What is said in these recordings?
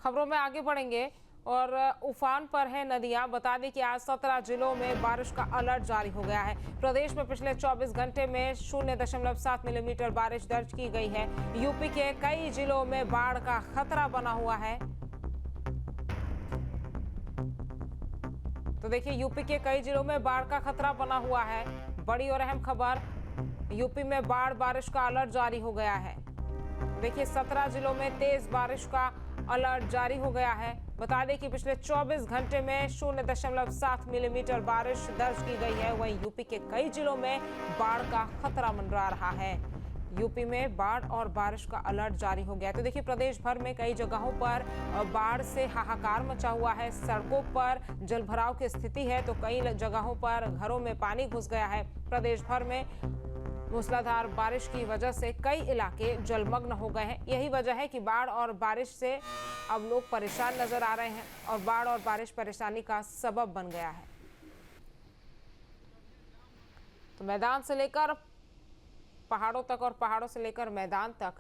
खबरों में आगे बढ़ेंगे और उफान पर है नदियां। बता दें कि आज 17 जिलों में बारिश का अलर्ट जारी हो गया है। प्रदेश में पिछले 24 घंटे में 0.7 मिलीमीटर बारिश दर्ज की गई है। यूपी के कई जिलों में बाढ़ का खतरा बना हुआ है। तो देखिए, यूपी के कई जिलों में बाढ़ का खतरा बना हुआ है। बड़ी और अहम खबर, यूपी में बारिश का अलर्ट जारी हो गया है। देखिए, 17 जिलों में तेज बारिश का अलर्ट जारी हो गया है। बता दें कि पिछले 24 घंटे में 0.7 मिलीमीटर बारिश दर्ज की गई है। वहीं यूपी के कई जिलों में बाढ़ का खतरा मंडरा रहा है। यूपी में बाढ़ और बारिश का अलर्ट जारी हो गया। तो देखिए, प्रदेश भर में कई जगहों पर बाढ़ से हाहाकार मचा हुआ है। सड़कों पर जलभराव की स्थिति है, तो कई जगहों पर घरों में पानी घुस गया है। प्रदेश भर में मूसलाधार बारिश की वजह से कई इलाके जलमग्न हो गए हैं। यही वजह है कि बाढ़ और बारिश से अब लोग परेशान नजर आ रहे हैं और बाढ़ और बारिश परेशानी का सबब बन गया है। तो मैदान से लेकर पहाड़ों तक और पहाड़ों से लेकर मैदान तक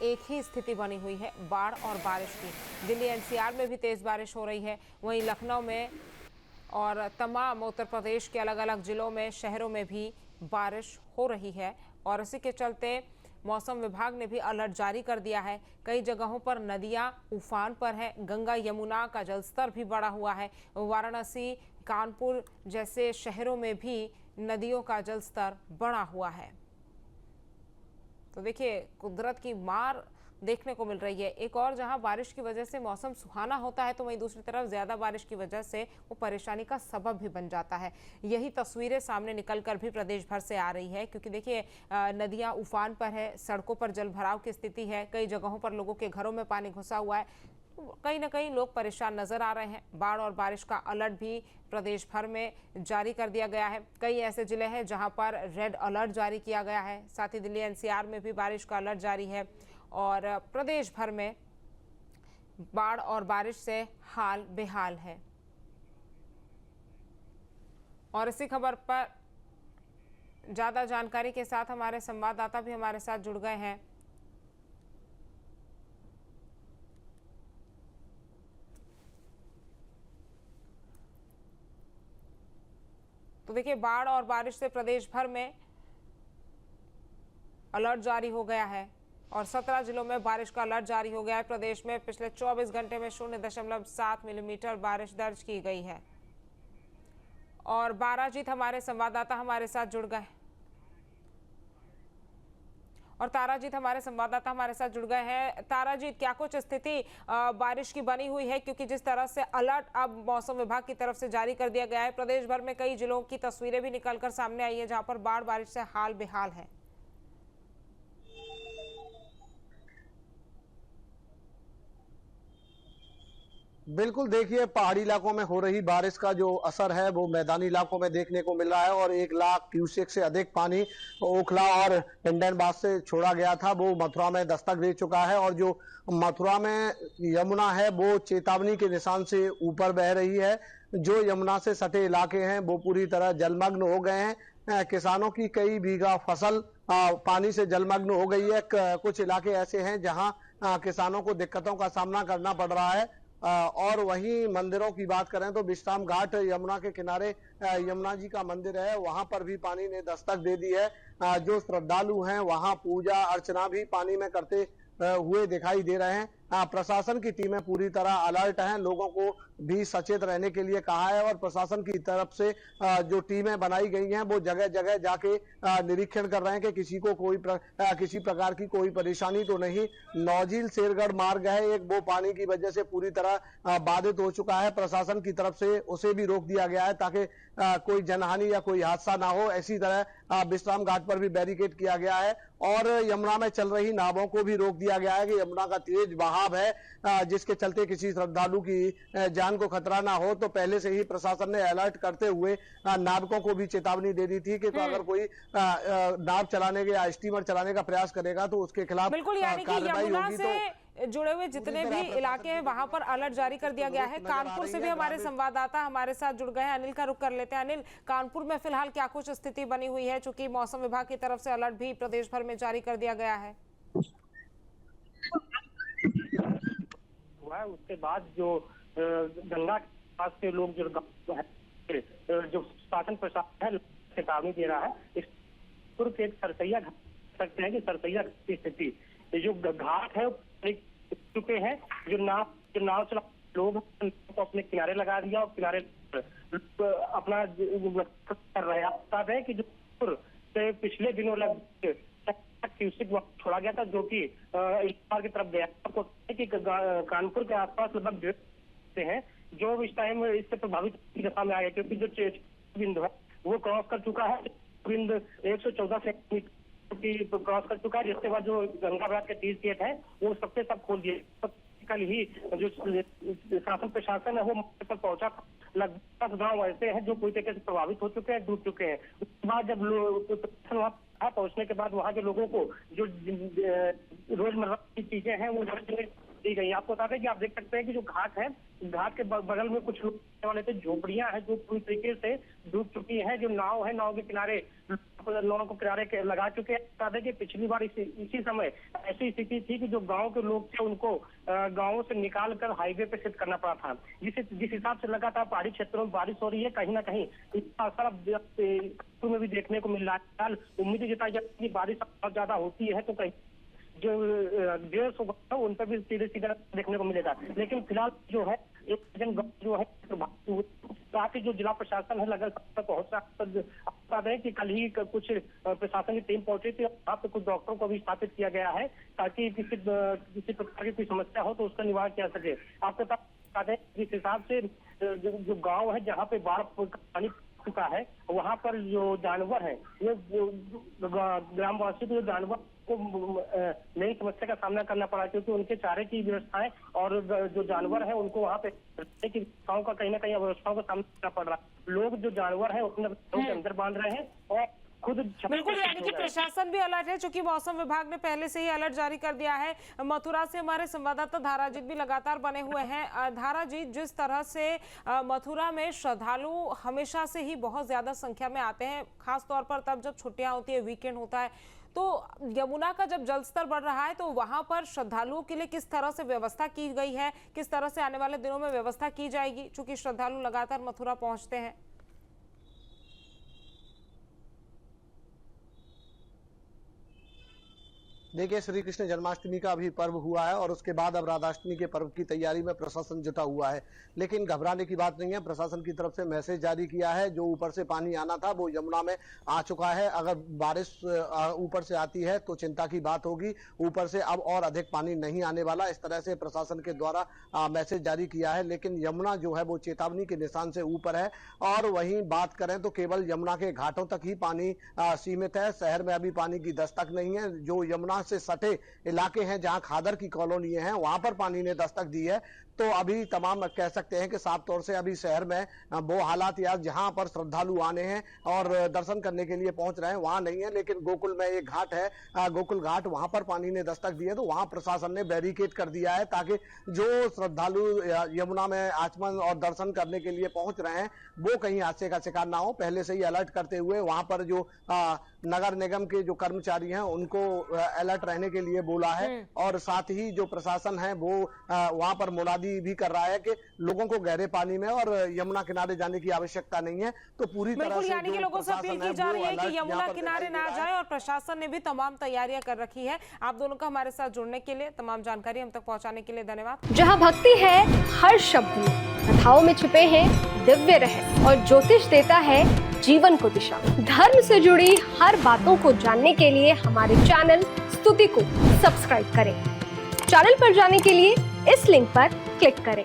एक ही स्थिति बनी हुई है बाढ़ और बारिश की। दिल्ली एनसीआर में भी तेज बारिश हो रही है। वहीं लखनऊ में और तमाम उत्तर प्रदेश के अलग अलग जिलों में, शहरों में भी बारिश हो रही है। और इसी के चलते मौसम विभाग ने भी अलर्ट जारी कर दिया है। कई जगहों पर नदियां उफान पर है। गंगा यमुना का जलस्तर भी बढ़ा हुआ है। वाराणसी, कानपुर जैसे शहरों में भी नदियों का जलस्तर बढ़ा हुआ है। तो देखिए, कुदरत की मार देखने को मिल रही है। एक और जहां बारिश की वजह से मौसम सुहाना होता है, तो वहीं दूसरी तरफ ज्यादा बारिश की वजह से वो परेशानी का सबब भी बन जाता है। यही तस्वीरें सामने निकलकर भी प्रदेश भर से आ रही है, क्योंकि देखिए, नदियां उफान पर है, सड़कों पर जलभराव की स्थिति है, कई जगहों पर लोगों के घरों में पानी घुसा हुआ है। कहीं ना कहीं लोग परेशान नजर आ रहे हैं। बाढ़ और बारिश का अलर्ट भी प्रदेश भर में जारी कर दिया गया है। कई ऐसे जिले हैं जहां पर रेड अलर्ट जारी किया गया है। साथ ही दिल्ली एनसीआर में भी बारिश का अलर्ट जारी है और प्रदेश भर में बाढ़ और बारिश से हाल बेहाल है। और इसी खबर पर ज्यादा जानकारी के साथ हमारे संवाददाता भी हमारे साथ जुड़ गए हैं। तो देखिए, बाढ़ और बारिश से प्रदेश भर में अलर्ट जारी हो गया है और 17 जिलों में बारिश का अलर्ट जारी हो गया है। प्रदेश में पिछले 24 घंटे में 0.7 मिलीमीटर बारिश दर्ज की गई है। और बाराजीत हमारे संवाददाता हमारे साथ जुड़ गए और ताराजीत हमारे संवाददाता हमारे साथ जुड़ गए हैं। ताराजीत, क्या कुछ स्थिति बारिश की बनी हुई है, क्योंकि जिस तरह से अलर्ट अब मौसम विभाग की तरफ से जारी कर दिया गया है, प्रदेश भर में कई जिलों की तस्वीरें भी निकलकर सामने आई है जहां पर बाढ़ बारिश से हाल बेहाल है। बिल्कुल, देखिए पहाड़ी इलाकों में हो रही बारिश का जो असर है वो मैदानी इलाकों में देखने को मिल रहा है और 1 लाख क्यूसेक से अधिक पानी ओखला और हिंडनबाद से छोड़ा गया था, वो मथुरा में दस्तक दे चुका है। और जो मथुरा में यमुना है वो चेतावनी के निशान से ऊपर बह रही है। जो यमुना से सटे इलाके हैं वो पूरी तरह जलमग्न हो गए हैं। किसानों की कई बीघा फसल पानी से जलमग्न हो गई है। कुछ इलाके ऐसे हैं जहां किसानों को दिक्कतों का सामना करना पड़ रहा है। और वहीं मंदिरों की बात करें तो विश्राम घाट यमुना के किनारे यमुना जी का मंदिर है, वहां पर भी पानी ने दस्तक दे दी है। जो श्रद्धालु हैं वहां पूजा अर्चना भी पानी में करते हुए दिखाई दे रहे हैं। प्रशासन की टीमें पूरी तरह अलर्ट हैं, लोगों को भी सचेत रहने के लिए कहा है और प्रशासन की तरफ से जो टीमें बनाई गई हैं वो जगह जगह जाके निरीक्षण कर रहे हैं कि किसी को किसी प्रकार की कोई परेशानी तो नहीं। नौजील शेरगढ़ मार्ग है एक, वो पानी की वजह से पूरी तरह बाधित हो चुका है। प्रशासन की तरफ से उसे भी रोक दिया गया है ताकि कोई जनहानि या कोई हादसा ना हो। इसी तरह विश्राम घाट पर भी बैरिकेड किया गया है और यमुना में चल रही नावों को भी रोक दिया गया है कि यमुना का तेज बहाव है, जिसके चलते किसी श्रद्धालु की जान को खतरा ना हो। तो पहले से ही प्रशासन ने अलर्ट करते हुए नाविकों को भी चेतावनी दे दी थी कि तो अगर कोई नाव चलाने के या स्टीमर चलाने का प्रयास करेगा तो उसके खिलाफ बिल्कुल, यानी कि यमुना से जुड़े हुए जितने भी इलाके हैं वहां पर अलर्ट जारी कर दिया गया है। कानपुर से भी हमारे संवाददाता हमारे साथ जुड़ गए हैं। अनिल का रुख कर लेते हैं। अनिल, कानपुर में फिलहाल क्या कुछ स्थिति बनी हुई है, चूंकि मौसम विभाग की तरफ से अलर्ट भी प्रदेश भर में जारी कर दिया गया है? हुआ है। उसके बाद जो गंगा के पास के लोग जो शासन प्रशासन है चेतावनी दे रहा है। इस पूर्व एक सरसैया सकते हैं कि सरसैया की स्थिति, ये जो घाट है चुके हैं, जो नाव चला लोग को अपने किनारे लगा दिया और किनारे अपना कर रहे हैं। बता दें कि जो पिछले दिनों क्यूसेक छोड़ा गया था, जो कि इलाहाबाद की तरफ गया। आपको कि कानपुर के आसपास लगभग से हैं जो इस टाइम इससे प्रभावित दशा में आ गए, क्योंकि जो बिंदु है वो क्रॉस कर चुका है। बिंदु 114 सेंटीमीटर क्रॉस कर चुका है, जिसके बाद जो गंगा बैराज के 30 गेट है वो सबसे सब खोल दिए। कल ही जो शासन प्रशासन है वो मौके पर पहुंचा। लगभग 10 गाँव ऐसे हैं जो पूरी तरीके से प्रभावित हो चुके हैं, डूब चुके हैं। उसके बाद जब वहाँ पहुंचने के बाद वहाँ के लोगों को जो रोजमर्रा की चीजें हैं वो दी गई। आपको बता दें कि आप देख सकते हैं कि जो घाट है, घाट के बगल में कुछ लोग वाले थे, झोपड़ियां हैं जो पूरी तरीके से डूब चुकी हैं। जो नाव है, नाव के किनारे नाव को किनारे लगा चुके हैं। बता दें कि पिछली बार इसी समय ऐसी स्थिति थी कि जो गांव के लोग थे उनको गांवों से निकाल कर हाईवे पे शिफ्ट करना पड़ा था। जिस हिसाब से लगातार पहाड़ी क्षेत्रों में बारिश हो रही है, कहीं ना कहीं इसका असर में भी देखने को मिल रहा है। उम्मीद जताई जाती है बारिश बहुत ज्यादा होती है तो कहीं जो डेढ़ सौ गाँव उन पर भी सीधे सीधा देखने को मिलेगा। लेकिन फिलहाल जो है एक जो है काफी जो जिला प्रशासन है लगातार पहुंच रहा है। बता दें कि कल ही कुछ प्रशासन की टीम पहुंची थी, वहाँ पे कुछ डॉक्टरों को भी स्थापित किया गया है ताकि किसी प्रकार की कोई समस्या हो तो उसका निवारण किया सके। आपको बता दें जिस हिसाब से जो गाँव है जहाँ पे बाढ़ पानी चुका है, वहाँ पर जो जानवर है ये ग्रामवासी को जो जानवर को नई समस्या का सामना करना पड़ा, क्योंकि उनके चारे की व्यवस्थाएं और जो जानवर है उनको वहाँ पे की व्यवस्थाओं का कहीं ना कहीं अव्यवस्थाओं का सामना करना पड़ रहा है। लोग जो जानवर है अपने घरों के अंदर बांध रहे हैं और खुद बिल्कुल, यानी कि प्रशासन भी अलर्ट है, चूंकि मौसम विभाग ने पहले से ही अलर्ट जारी कर दिया है। मथुरा से हमारे संवाददाता धाराजीत भी लगातार बने हुए हैं। धाराजीत, जिस तरह से मथुरा में श्रद्धालु हमेशा से ही बहुत ज्यादा संख्या में आते हैं, खास तौर पर तब जब छुट्टियां होती है, वीकेंड होता है, तो यमुना का जब जलस्तर बढ़ रहा है तो वहां पर श्रद्धालुओं के लिए किस तरह से व्यवस्था की गई है, किस तरह से आने वाले दिनों में व्यवस्था की जाएगी, चूंकि श्रद्धालु लगातार मथुरा पहुंचते हैं? देखिए, श्री कृष्ण जन्माष्टमी का अभी पर्व हुआ है और उसके बाद अब राधाष्टमी के पर्व की तैयारी में प्रशासन जुटा हुआ है, लेकिन घबराने की बात नहीं है। प्रशासन की तरफ से मैसेज जारी किया है, जो ऊपर से पानी आना था वो यमुना में आ चुका है। अगर बारिश ऊपर से आती है तो चिंता की बात होगी, ऊपर से अब और अधिक पानी नहीं आने वाला, इस तरह से प्रशासन के द्वारा मैसेज जारी किया है। लेकिन यमुना जो है वो चेतावनी के निशान से ऊपर है और वहीं बात करें तो केवल यमुना के घाटों तक ही पानी सीमित है। शहर में अभी पानी की दस्तक नहीं है। जो यमुना से सटे इलाके हैं जहां खादर की कॉलोनी है, वहां पर पानी ने दस्तक दी है। तो अभी तमाम कह सकते हैं कि साफ तौर से अभी शहर में वो हालात या जहां पर श्रद्धालु आने हैं और दर्शन करने के लिए पहुंच रहे हैं वहां नहीं है। लेकिन गोकुल में एक घाट है, गोकुल घाट, वहां पर पानी ने दस्तक दी है, तो वहां प्रशासन ने बैरिकेड कर दिया है ताकि जो श्रद्धालु यमुना में आचमन और दर्शन करने के लिए पहुंच रहे हैं वो कहीं हादसे का शिकार ना हो। पहले से ही अलर्ट करते हुए वहां पर जो नगर निगम के जो कर्मचारी हैं उनको अलर्ट रहने के लिए बोला है और साथ ही जो प्रशासन है वो वहां पर मुनादी भी कर रहा है कि लोगों को गहरे पानी में और यमुना किनारे जाने की आवश्यकता नहीं है। तो पूरी तरह से यानी कि लोगों से अपील की जा रही है कि यमुना किनारे ना जाए और प्रशासन ने भी तमाम तैयारियां कर रखी है। आप दोनों का हमारे साथ जुड़ने के लिए, तमाम जानकारी हम तक पहुंचाने के लिए धन्यवाद। जहां भक्ति है हर शब्द में, कथाओं में छुपे हैं दिव्य रहस्य और ज्योतिष देता है जीवन को दिशा। धर्म से जुड़ी हर बातों को जानने के लिए हमारे चैनल स्तुति को सब्सक्राइब करें। चैनल पर जाने के लिए इस लिंक पर क्लिक करें।